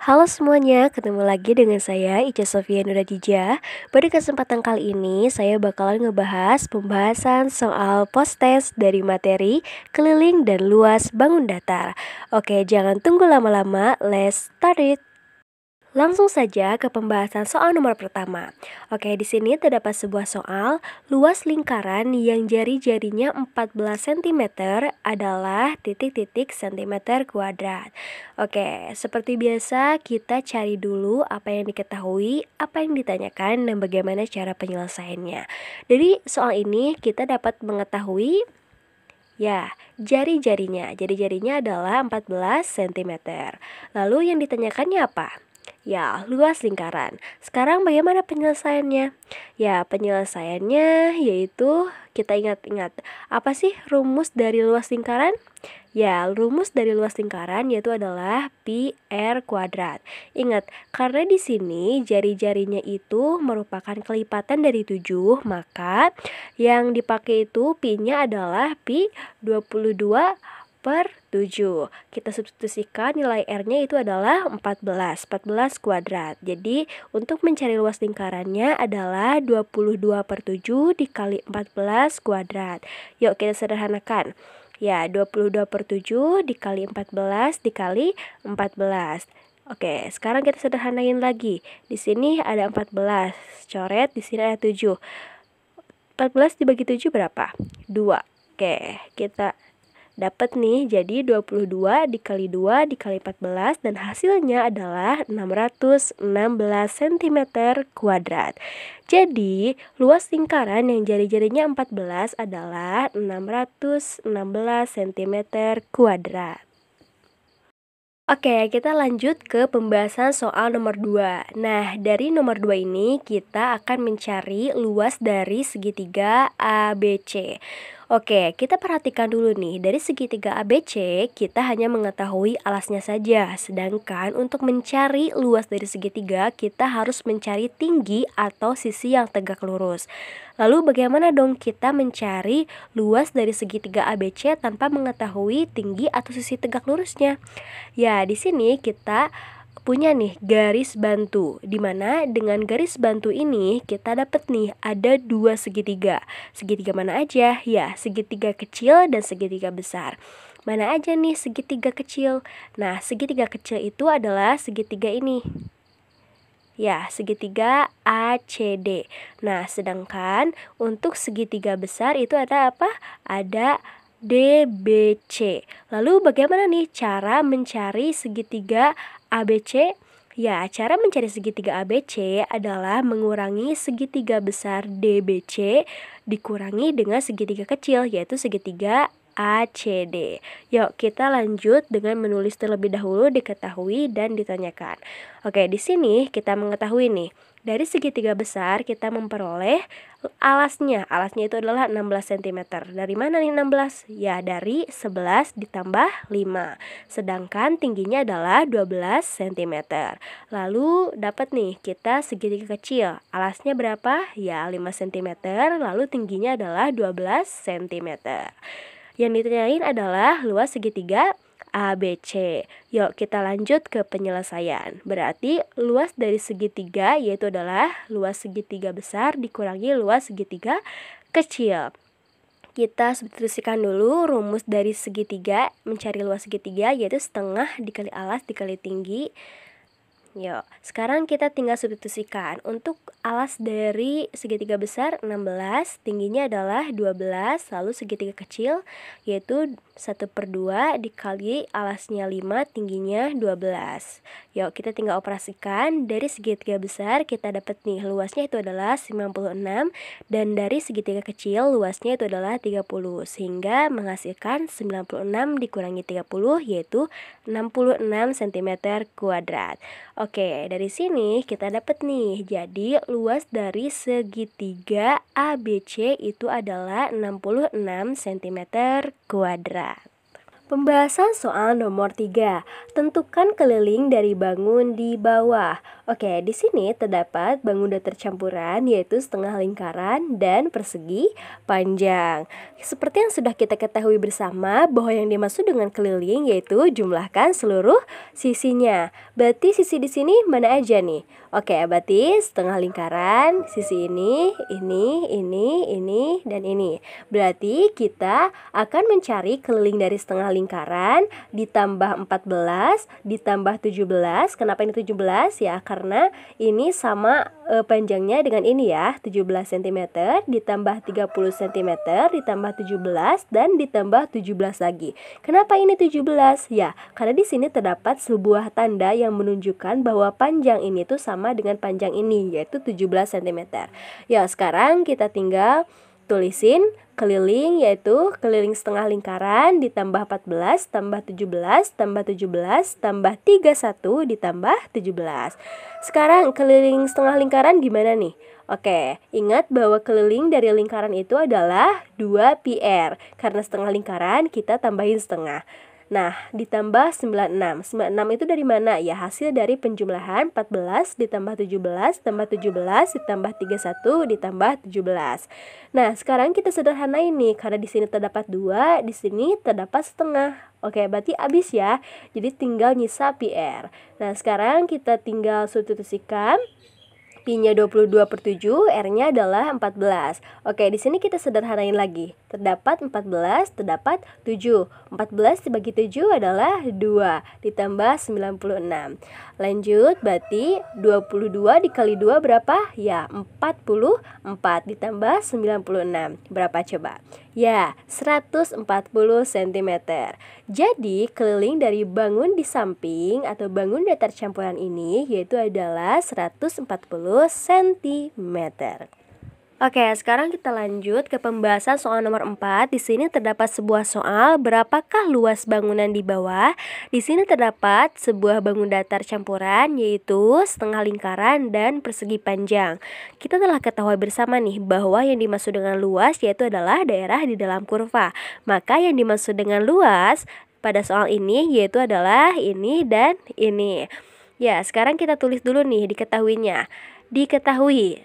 Halo semuanya, ketemu lagi dengan saya Ica Sofia Nuradija. Pada kesempatan kali ini saya bakalan ngebahas pembahasan soal post-test dari materi keliling dan luas bangun datar. Oke, jangan tunggu lama-lama, let's start it. Langsung saja ke pembahasan soal nomor pertama. Oke, di sini terdapat sebuah soal, luas lingkaran yang jari-jarinya 14 cm adalah titik-titik cm kuadrat. Oke, seperti biasa kita cari dulu apa yang diketahui, apa yang ditanyakan, dan bagaimana cara penyelesaiannya. Dari soal ini kita dapat mengetahui jari-jarinya. Jari-jarinya adalah 14 cm. Lalu yang ditanyakannya apa? Ya, luas lingkaran. Sekarang bagaimana penyelesaiannya? Ya, penyelesaiannya yaitu kita ingat-ingat. Apa sih rumus dari luas lingkaran? Ya, rumus dari luas lingkaran yaitu adalah pi r kuadrat. Ingat, karena di sini jari-jarinya itu merupakan kelipatan dari 7, maka yang dipakai itu pi-nya adalah pi 22/7. Kita substitusikan nilai R-nya itu adalah 14 kuadrat. Jadi untuk mencari luas lingkarannya adalah 22/7 dikali 14 kuadrat. Yuk kita sederhanakan. Ya, 22/7 dikali 14 dikali 14. Oke, sekarang kita sederhanain lagi. Di sini ada 14, coret, di sini ada 7. 14 dibagi 7 berapa? 2. Oke, kita dapat nih, jadi 22 dikali 2 dikali 14 dan hasilnya adalah 616 cm kuadrat. Jadi, luas lingkaran yang jari-jarinya 14 adalah 616 cm kuadrat. Oke, kita lanjut ke pembahasan soal nomor 2. Nah, dari nomor 2 ini kita akan mencari luas dari segitiga ABC. Oke, kita perhatikan dulu nih, dari segitiga ABC kita hanya mengetahui alasnya saja. Sedangkan untuk mencari luas dari segitiga kita harus mencari tinggi atau sisi yang tegak lurus. Lalu bagaimana dong kita mencari luas dari segitiga ABC tanpa mengetahui tinggi atau sisi tegak lurusnya? Ya, di sini kita punya nih garis bantu, dimana dengan garis bantu ini kita dapat nih ada dua segitiga. Segitiga mana aja? Ya, segitiga kecil dan segitiga besar. Mana aja nih segitiga kecil? Nah, segitiga kecil itu adalah segitiga ini. Ya, segitiga ACD. Nah, sedangkan untuk segitiga besar itu ada apa? Ada DBC. Lalu bagaimana nih cara mencari segitiga ABC? Ya, cara mencari segitiga ABC adalah mengurangi segitiga besar DBC dikurangi dengan segitiga kecil, yaitu segitiga ACD. Yuk, kita lanjut dengan menulis terlebih dahulu diketahui dan ditanyakan. Oke, di sini kita mengetahui nih, dari segitiga besar kita memperoleh alasnya. Alasnya itu adalah 16 cm. Dari mana nih 16? Ya, dari 11 ditambah 5. Sedangkan tingginya adalah 12 cm. Lalu dapat nih kita segitiga kecil. Alasnya berapa? Ya, 5 cm. Lalu tingginya adalah 12 cm. Yang ditanyain adalah luas segitiga ABC. Yuk kita lanjut ke penyelesaian. Berarti luas dari segitiga yaitu adalah luas segitiga besar dikurangi luas segitiga kecil. Kita substitusikan dulu rumus dari segitiga, mencari luas segitiga yaitu setengah dikali alas dikali tinggi. Yuk, sekarang kita tinggal substitusikan. Untuk alas dari segitiga besar 16, tingginya adalah 12, lalu segitiga kecil yaitu 1/2 dikali alasnya 5, tingginya 12. Yuk, kita tinggal operasikan. Dari segitiga besar kita dapat nih, luasnya itu adalah 96, dan dari segitiga kecil luasnya itu adalah 30, sehingga menghasilkan 96 dikurangi 30 yaitu 66 cm kuadrat. Oke, dari sini kita dapat nih, jadi luas dari segitiga ABC itu adalah 66 cm kuadrat. Pembahasan soal nomor 3. Tentukan keliling dari bangun di bawah. Oke, di sini terdapat bangunan campuran yaitu setengah lingkaran dan persegi panjang. Seperti yang sudah kita ketahui bersama bahwa yang dimaksud dengan keliling yaitu jumlahkan seluruh sisinya. Berarti sisi di sini mana aja nih? Oke, berarti setengah lingkaran, sisi ini, dan ini. Berarti kita akan mencari keliling dari setengah lingkaran ditambah 14 ditambah 17. Kenapa ini 17 ya? Karena ini sama panjangnya dengan ini ya, 17 cm ditambah 30 cm ditambah 17 dan ditambah 17 lagi. Kenapa ini 17? Ya, karena di sini terdapat sebuah tanda yang menunjukkan bahwa panjang ini tuh sama dengan panjang ini, yaitu 17 cm. Ya, sekarang kita tinggal tulisin keliling, yaitu keliling setengah lingkaran ditambah 14 tambah 17 tambah 17 tambah 31 ditambah 17. Sekarang keliling setengah lingkaran gimana nih? Oke, ingat bahwa keliling dari lingkaran itu adalah 2πr. Karena setengah lingkaran kita tambahin setengah. Nah, ditambah 96. 96 itu dari mana? Ya, hasil dari penjumlahan 14 ditambah 17 tambah 17 ditambah 31 ditambah 17. Nah, sekarang kita sederhanain nih, karena di sini terdapat 2, di sini terdapat setengah. Oke, berarti habis ya. Jadi tinggal nyisa PR. Nah, sekarang kita tinggal substitusikan. Pi-nya 22/7, R-nya adalah 14. Oke, di sini kita sederhanain lagi. Terdapat 14, terdapat 7. 14 dibagi 7 adalah 2, ditambah 96. Lanjut, berarti 22 dikali 2 berapa? Ya, 44 ditambah 96. Berapa coba? Ya, 140 cm. Jadi, keliling dari bangun di samping atau bangun datar campuran ini yaitu adalah 140 cm. Oke, sekarang kita lanjut ke pembahasan soal nomor 4. Di sini terdapat sebuah soal, berapakah luas bangunan di bawah? Di sini terdapat sebuah bangun datar campuran yaitu setengah lingkaran dan persegi panjang. Kita telah ketahui bersama nih bahwa yang dimaksud dengan luas yaitu adalah daerah di dalam kurva. Maka yang dimaksud dengan luas pada soal ini yaitu adalah ini dan ini. Ya, sekarang kita tulis dulu nih diketahuinya. Diketahui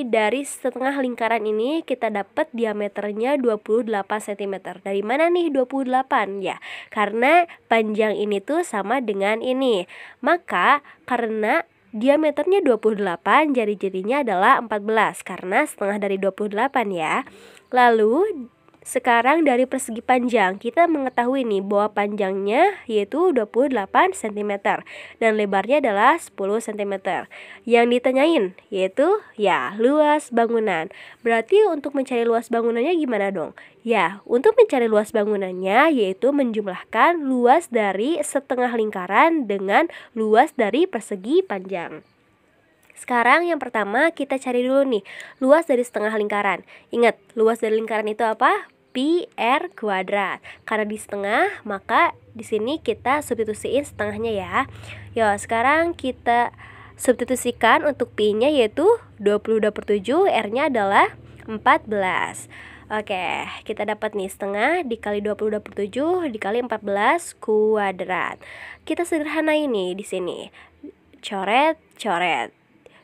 dari setengah lingkaran ini kita dapat diameternya 28 cm. Dari mana nih 28? Ya, karena panjang ini tuh sama dengan ini. Maka karena diameternya 28, jari-jarinya adalah 14 karena setengah dari 28 ya. Lalu sekarang dari persegi panjang, kita mengetahui nih bahwa panjangnya yaitu 28 cm dan lebarnya adalah 10 cm. Yang ditanyain yaitu ya luas bangunan. Berarti untuk mencari luas bangunannya gimana dong? Ya, untuk mencari luas bangunannya yaitu menjumlahkan luas dari setengah lingkaran dengan luas dari persegi panjang. Sekarang yang pertama kita cari dulu nih luas dari setengah lingkaran. Ingat, luas dari lingkaran itu apa? Pi R kuadrat. Karena di setengah, maka di sini kita substitusiin setengahnya ya. Yo, sekarang kita substitusikan untuk Pi-nya yaitu 22/7, R-nya adalah 14. Oke, kita dapat nih setengah dikali 22/7 dikali 14 kuadrat. Kita sederhanain nih di sini. Coret.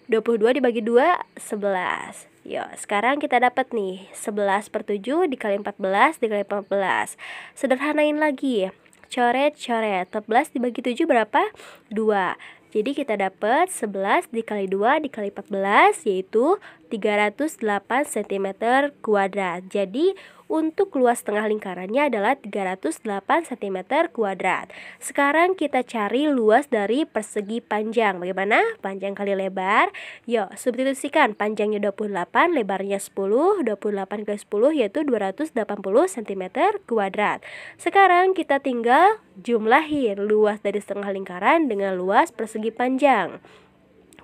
22 dibagi 2, 11. Yuk, sekarang kita dapat nih 11/7 dikali 14 dikali 14. Sederhanain lagi. Coret. 14 dibagi 7 berapa? 2. Jadi kita dapat 11 dikali 2 dikali 14 yaitu 308 cm kuadrat. Jadi untuk luas tengah lingkarannya adalah 308 cm kuadrat. Sekarang kita cari luas dari persegi panjang. Bagaimana? Panjang kali lebar. Yuk, substitusikan. Panjangnya 28, lebarnya 10. 28 kali 10 yaitu 280 cm kuadrat. Sekarang kita tinggal jumlahin luas dari setengah lingkaran dengan luas persegi panjang.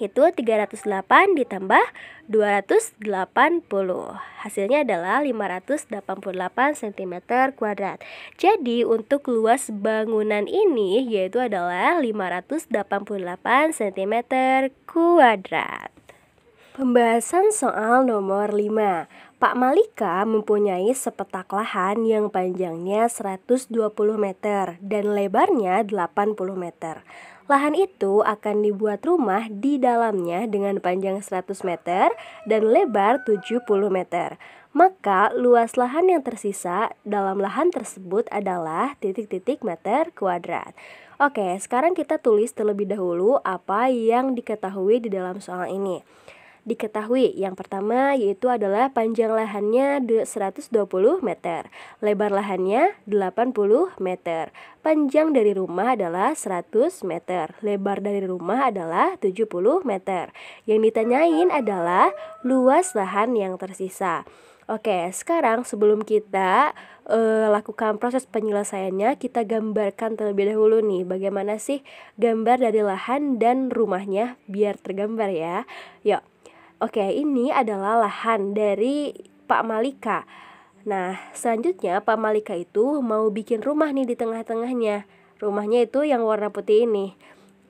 Itu 308 ditambah 280. Hasilnya adalah 588 cm kuadrat. Jadi untuk luas bangunan ini yaitu adalah 588 cm kuadrat. Pembahasan soal nomor 5. Pak Malika mempunyai sepetak lahan yang panjangnya 120 meter dan lebarnya 80 meter. Lahan itu akan dibuat rumah di dalamnya dengan panjang 100 meter dan lebar 70 meter. Maka luas lahan yang tersisa dalam lahan tersebut adalah titik-titik meter kuadrat. Oke, sekarang kita tulis terlebih dahulu apa yang diketahui di dalam soal ini. Diketahui yang pertama yaitu adalah panjang lahannya 120 meter, lebar lahannya 80 meter. Panjang dari rumah adalah 100 meter, lebar dari rumah adalah 70 meter. Yang ditanyain adalah luas lahan yang tersisa. Oke, sekarang sebelum kita lakukan proses penyelesaiannya, kita gambarkan terlebih dahulu nih bagaimana sih gambar dari lahan dan rumahnya biar tergambar ya. Yuk. Oke, ini adalah lahan dari Pak Malika. Nah, selanjutnya Pak Malika itu mau bikin rumah nih di tengah-tengahnya. Rumahnya itu yang warna putih ini.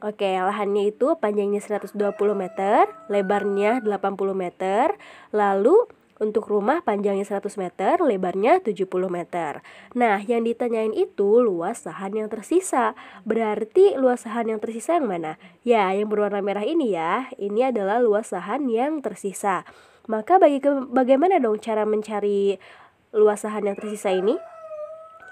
Oke, lahannya itu panjangnya 120 meter, lebarnya 80 meter. Lalu untuk rumah panjangnya 100 meter, lebarnya 70 meter. Nah, yang ditanyain itu luas lahan yang tersisa. Berarti luas lahan yang tersisa yang mana? Ya, yang berwarna merah ini ya. Ini adalah luas lahan yang tersisa. Maka bagaimana dong cara mencari luas lahan yang tersisa ini?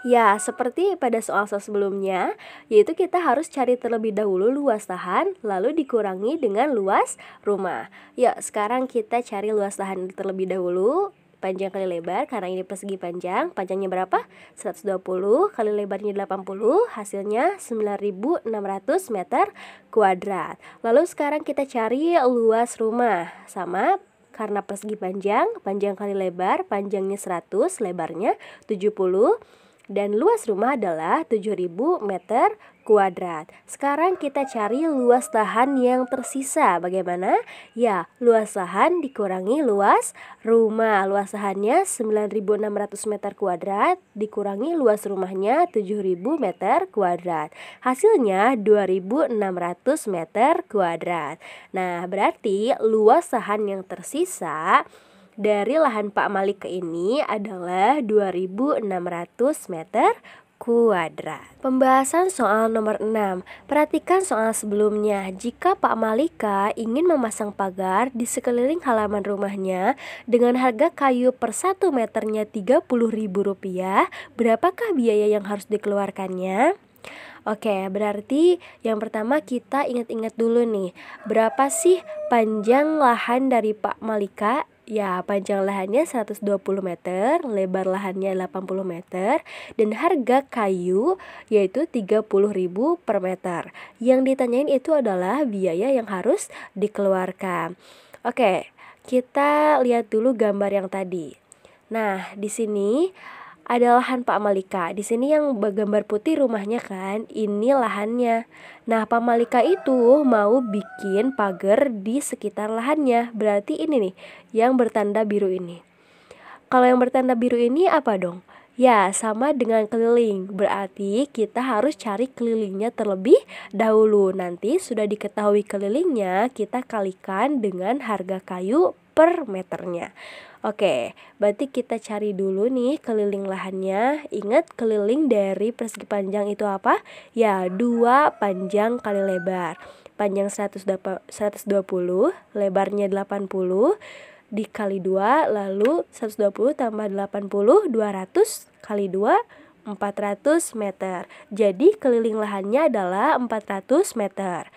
Ya, seperti pada soal-soal sebelumnya, yaitu kita harus cari terlebih dahulu luas lahan, lalu dikurangi dengan luas rumah. Yuk, sekarang kita cari luas lahan terlebih dahulu, panjang kali lebar, karena ini persegi panjang. Panjangnya berapa? 120 kali lebarnya 80, hasilnya 9.600 meter kuadrat. Lalu sekarang kita cari luas rumah, sama karena persegi panjang, panjang kali lebar, panjangnya 100, lebarnya 70. Dan luas rumah adalah 7.000 meter kuadrat. Sekarang kita cari luas lahan yang tersisa. Bagaimana? Ya, luas lahan dikurangi luas rumah. Luas lahannya 9.600 meter kuadrat dikurangi luas rumahnya 7.000 meter kuadrat. Hasilnya 2.600 meter kuadrat. Nah, berarti luas lahan yang tersisa dari lahan Pak Malika ini adalah 2.600 meter kuadrat. Pembahasan soal nomor 6. Perhatikan soal sebelumnya. Jika Pak Malika ingin memasang pagar di sekeliling halaman rumahnya dengan harga kayu per 1 meternya Rp30.000, berapakah biaya yang harus dikeluarkannya? Oke, berarti yang pertama kita ingat-ingat dulu nih, berapa sih panjang lahan dari Pak Malika? Ya, panjang lahannya 120 meter, lebar lahannya 80 meter, dan harga kayu yaitu 30.000 per meter. Yang ditanyain itu adalah biaya yang harus dikeluarkan. Oke, kita lihat dulu gambar yang tadi. Nah, di sini ada lahan Pak Malika. Di sini yang bergambar putih rumahnya kan, ini lahannya. Nah, Pak Malika itu mau bikin pagar di sekitar lahannya. Berarti ini nih, yang bertanda biru ini. Kalau yang bertanda biru ini apa dong? Ya, sama dengan keliling. Berarti kita harus cari kelilingnya terlebih dahulu. Nanti sudah diketahui kelilingnya, kita kalikan dengan harga kayu per meternya. Oke, berarti kita cari dulu nih keliling lahannya. Ingat, keliling dari persegi panjang itu apa? Ya, 2 panjang kali lebar. Panjang 120, lebarnya 80, dikali 2, lalu 120 tambah 80, 200 kali 2, 400 meter. Jadi keliling lahannya adalah 400 meter.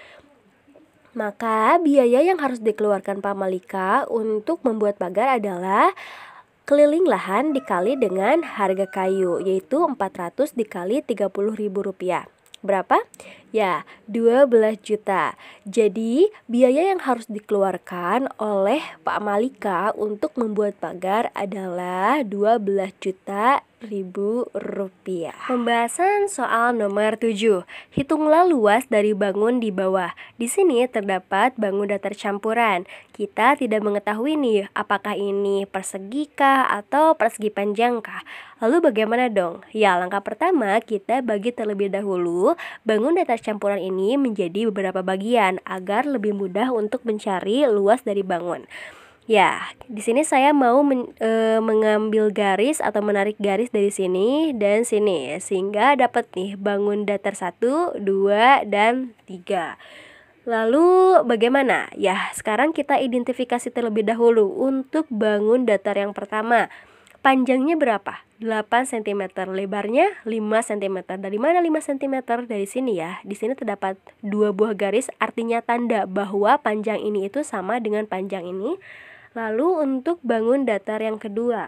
Maka biaya yang harus dikeluarkan Pak Malika untuk membuat pagar adalah keliling lahan dikali dengan harga kayu, yaitu 400 dikali Rp30.000. Berapa? Ya, 12 juta. Jadi, biaya yang harus dikeluarkan oleh Pak Malika untuk membuat pagar adalah 12.000.000 rupiah. Pembahasan soal nomor 7. Hitunglah luas dari bangun di bawah. Di sini terdapat bangun datar campuran. Kita tidak mengetahui nih apakah ini persegi kah atau persegi panjang kah. Lalu bagaimana dong? Ya, langkah pertama kita bagi terlebih dahulu bangun datar campuran ini menjadi beberapa bagian agar lebih mudah untuk mencari luas dari bangun. Ya, di sini saya mau mengambil garis atau menarik garis dari sini dan sini, sehingga dapat nih bangun datar 1, 2, dan 3. Lalu bagaimana? Ya, sekarang kita identifikasi terlebih dahulu untuk bangun datar yang pertama. Panjangnya berapa? 8 cm, lebarnya 5 cm. Dari mana 5 cm? Dari sini ya. Di sini terdapat 2 buah garis, artinya tanda bahwa panjang ini itu sama dengan panjang ini. Lalu untuk bangun datar yang kedua.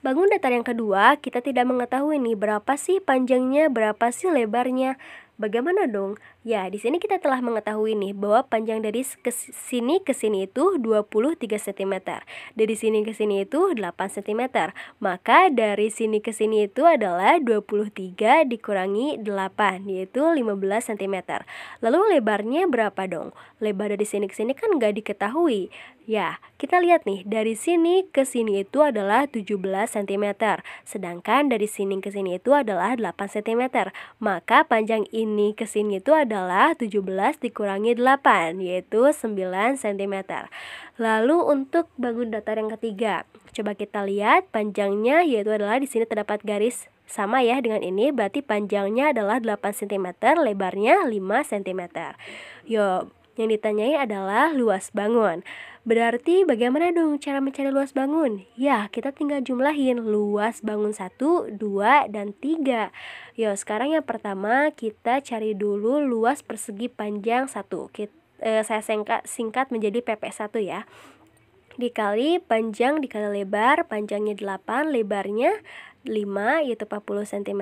Bangun datar yang kedua, kita tidak mengetahui nih berapa sih panjangnya, berapa sih lebarnya. Bagaimana dong? Ya, di sini kita telah mengetahui nih bahwa panjang dari sini ke sini itu 23 cm. Dari sini ke sini itu 8 cm. Maka dari sini ke sini itu adalah 23 dikurangi 8, yaitu 15 cm. Lalu lebarnya berapa dong? Lebar dari sini ke sini kan nggak diketahui. Ya, kita lihat nih, dari sini ke sini itu adalah 17 cm. Sedangkan dari sini ke sini itu adalah 8 cm. Maka panjang ini ke sini itu adalah 17 dikurangi 8, yaitu 9 cm. Lalu untuk bangun datar yang ketiga, coba kita lihat panjangnya, yaitu adalah di sini terdapat garis sama ya dengan ini, berarti panjangnya adalah 8 cm, lebarnya 5 cm. Yo, yang ditanyai adalah luas bangun. Berarti bagaimana dong cara mencari luas bangun? Ya, kita tinggal jumlahin luas bangun 1, 2, dan 3. Yo, sekarang yang pertama kita cari dulu luas persegi panjang 1. Saya singkat menjadi PP1 ya. Dikali panjang dikali lebar, panjangnya 8, lebarnya 5, yaitu 40 cm.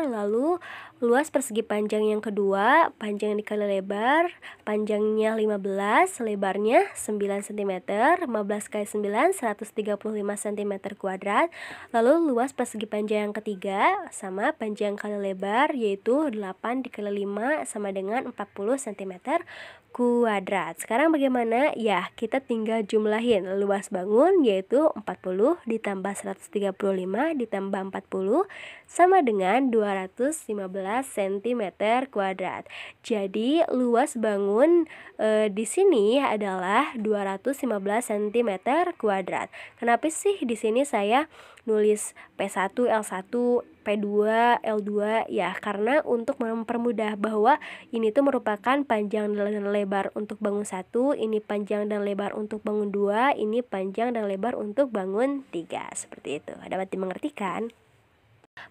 Lalu luas persegi panjang yang kedua, panjang dikali lebar, panjangnya 15, lebarnya 9 cm. 15 kali 9, 135 cm kuadrat. Lalu luas persegi panjang yang ketiga sama panjang kali lebar, yaitu 8 dikali 5 sama dengan 40 cm kuadrat. Sekarang bagaimana? Ya, kita tinggal jumlahin luas bangun, yaitu 40 ditambah 135 ditambah 40 sama dengan 215 cm kuadrat. Jadi luas bangun di sini adalah 215 cm kuadrat. Kenapa sih di sini saya nulis P1, L1, P2, L2 ya, karena untuk mempermudah bahwa ini tuh merupakan panjang dan lebar untuk bangun 1, ini panjang dan lebar untuk bangun 2, ini panjang dan lebar untuk bangun 3. Seperti itu. Dapat dimengerti kan?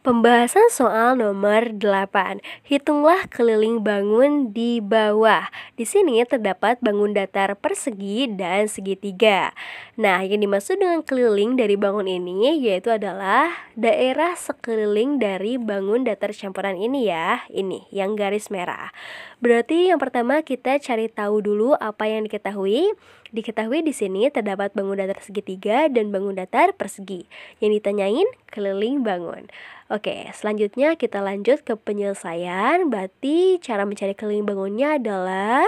Pembahasan soal nomor 8. Hitunglah keliling bangun di bawah. Di sini terdapat bangun datar persegi dan segitiga. Nah, yang dimaksud dengan keliling dari bangun ini yaitu adalah daerah sekeliling dari bangun datar campuran ini ya. Ini yang garis merah. Berarti yang pertama kita cari tahu dulu apa yang diketahui. Diketahui di sini terdapat bangun datar segitiga dan bangun datar persegi. Yang ditanyain keliling bangun. Oke, selanjutnya kita lanjut ke penyelesaian. Berarti cara mencari keliling bangunnya adalah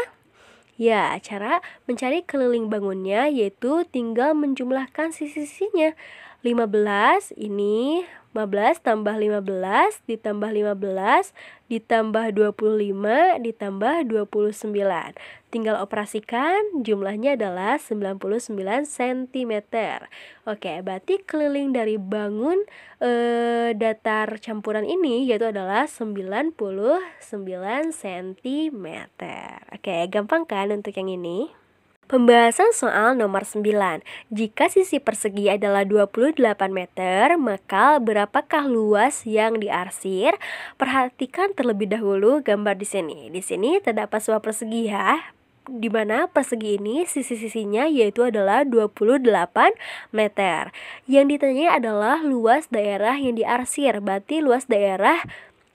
cara mencari keliling bangunnya yaitu tinggal menjumlahkan sisi-sisinya. 15 ini 15 tambah 15 ditambah 15 ditambah 25 ditambah 29. Tinggal operasikan, jumlahnya adalah 99 cm. Oke, berarti keliling dari bangun datar campuran ini yaitu adalah 99 cm. Oke, gampang kan untuk yang ini? Pembahasan soal nomor 9. Jika sisi persegi adalah 28 meter, maka berapakah luas yang diarsir? Perhatikan terlebih dahulu gambar di sini. Di sini terdapat sebuah persegi ya, di mana persegi ini sisi-sisinya yaitu adalah 28 meter. Yang ditanya adalah luas daerah yang diarsir. Berarti luas daerah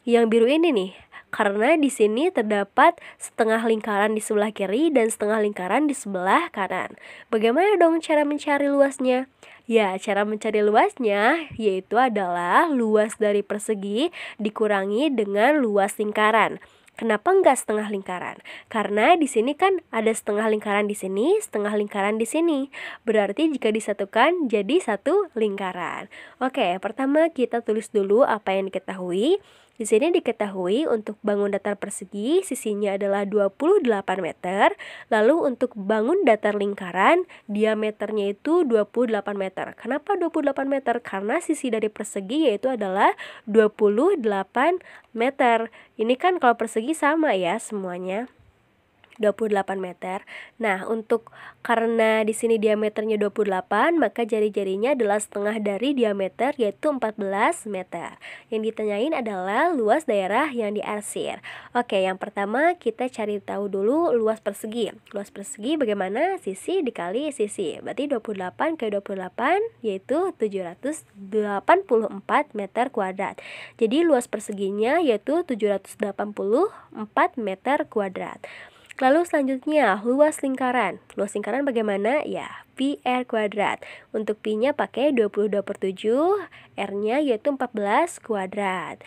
yang biru ini nih. Karena di sini terdapat setengah lingkaran di sebelah kiri dan setengah lingkaran di sebelah kanan. Bagaimana dong cara mencari luasnya? Ya, cara mencari luasnya yaitu adalah luas dari persegi dikurangi dengan luas lingkaran. Kenapa enggak setengah lingkaran? Karena di sini kan ada setengah lingkaran di sini, setengah lingkaran di sini. Berarti jika disatukan jadi satu lingkaran. Oke, pertama kita tulis dulu apa yang diketahui. Di sini diketahui untuk bangun datar persegi sisinya adalah 28 meter, lalu untuk bangun datar lingkaran diameternya itu 28 meter. Kenapa 28 meter? Karena sisi dari persegi yaitu adalah 28 meter. Ini kan kalau persegi sama ya semuanya. 28 meter. Nah, karena di sini diameternya 28, maka jari-jarinya adalah setengah dari diameter yaitu 14 meter. Yang ditanyain adalah luas daerah yang diarsir. Oke, yang pertama kita cari tahu dulu luas persegi. Luas persegi bagaimana? Sisi dikali sisi. Berarti 28 kali 28 yaitu 784 meter kuadrat. Jadi luas perseginya yaitu 784 meter kuadrat. Lalu selanjutnya luas lingkaran. Luas lingkaran bagaimana? Ya, pi r kuadrat. Untuk pi-nya pakai 22/7, r-nya yaitu 14 kuadrat.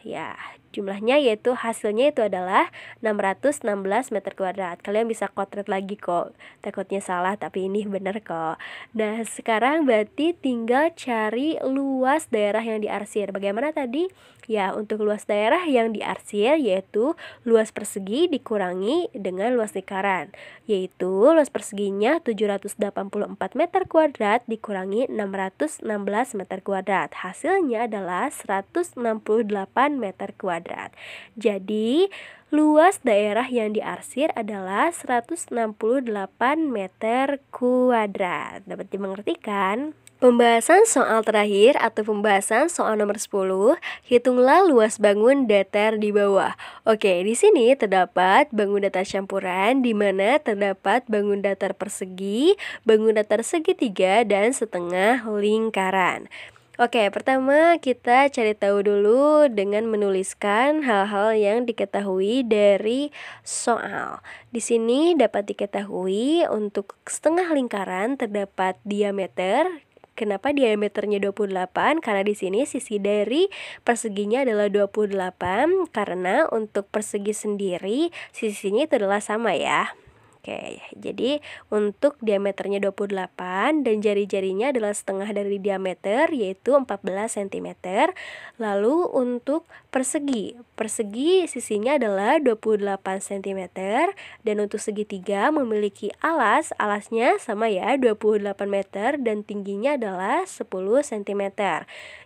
Ya, jumlahnya yaitu hasilnya itu adalah 616 meter kuadrat. Kalian bisa kotret lagi kok. Takutnya salah tapi ini benar kok. Nah, sekarang berarti tinggal cari luas daerah yang diarsir. Bagaimana tadi? Ya, untuk luas daerah yang diarsir yaitu luas persegi dikurangi dengan luas lingkaran. Yaitu luas perseginya 784 meter kuadrat dikurangi 616 meter kuadrat. Hasilnya adalah 168 meter kuadrat. Jadi, luas daerah yang diarsir adalah 168 meter kuadrat. Dapat dimengerti kan? Pembahasan soal terakhir atau pembahasan soal nomor 10, hitunglah luas bangun datar di bawah. Oke, di sini terdapat bangun datar campuran di mana terdapat bangun datar persegi, bangun datar segitiga dan setengah lingkaran. Oke, pertama kita cari tahu dulu dengan menuliskan hal-hal yang diketahui dari soal. Di sini dapat diketahui untuk setengah lingkaran terdapat diameter. Kenapa diameternya 28? Karena di sini sisi dari perseginya adalah 28, karena untuk persegi sendiri sisinya itu adalah sama ya. Oke, jadi untuk diameternya 28 dan jari-jarinya adalah setengah dari diameter yaitu 14 cm. Lalu untuk persegi sisinya adalah 28 cm dan untuk segitiga memiliki alasnya sama ya 28 meter dan tingginya adalah 10 cm.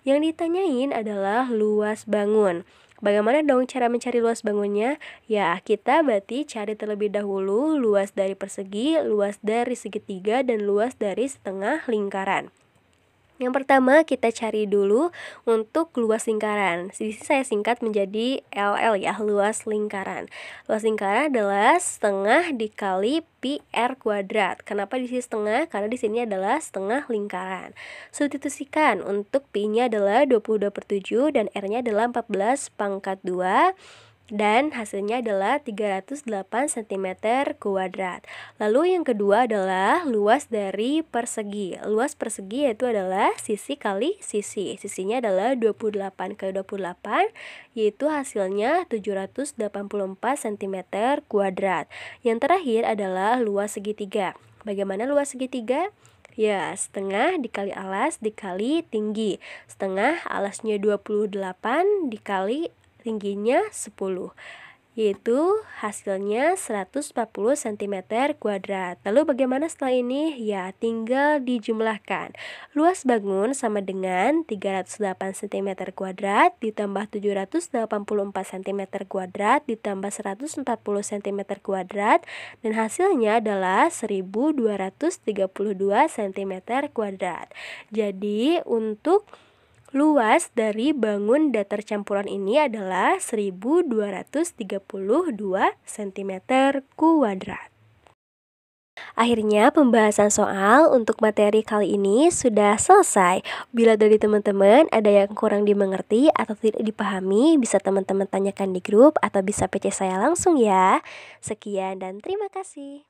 Yang ditanyain adalah luas bangun. Bagaimana dong cara mencari luas bangunnya? Ya, kita berarti cari terlebih dahulu luas dari persegi, luas dari segitiga, dan luas dari setengah lingkaran. Yang pertama kita cari dulu untuk luas lingkaran. Di sini saya singkat menjadi LL ya, luas lingkaran. Luas lingkaran adalah setengah dikali pi r kuadrat. Kenapa di sini setengah? Karena di sini adalah setengah lingkaran. Substitusikan untuk pi-nya adalah 22/7 dan r-nya adalah 14 pangkat 2. Dan hasilnya adalah 308 cm kuadrat. Lalu yang kedua adalah luas dari persegi. Luas persegi yaitu adalah sisi kali sisi. Sisinya adalah 28 kali 28 yaitu hasilnya 784 cm kuadrat. Yang terakhir adalah luas segitiga. Bagaimana luas segitiga? Ya, setengah dikali alas dikali tinggi. Setengah alasnya 28 dikali tingginya 10, yaitu hasilnya 140 cm kuadrat. Lalu bagaimana setelah ini? Ya, tinggal dijumlahkan. Luas bangun sama dengan 308 cm kuadrat ditambah 784 cm kuadrat ditambah 140 cm kuadrat dan hasilnya adalah 1232 cm kuadrat. Jadi untuk luas dari bangun datar campuran ini adalah 1232 cm kuadrat. Akhirnya pembahasan soal untuk materi kali ini sudah selesai. Bila dari teman-teman ada yang kurang dimengerti atau tidak dipahami, bisa teman-teman tanyakan di grup atau bisa PC saya langsung ya. Sekian dan terima kasih.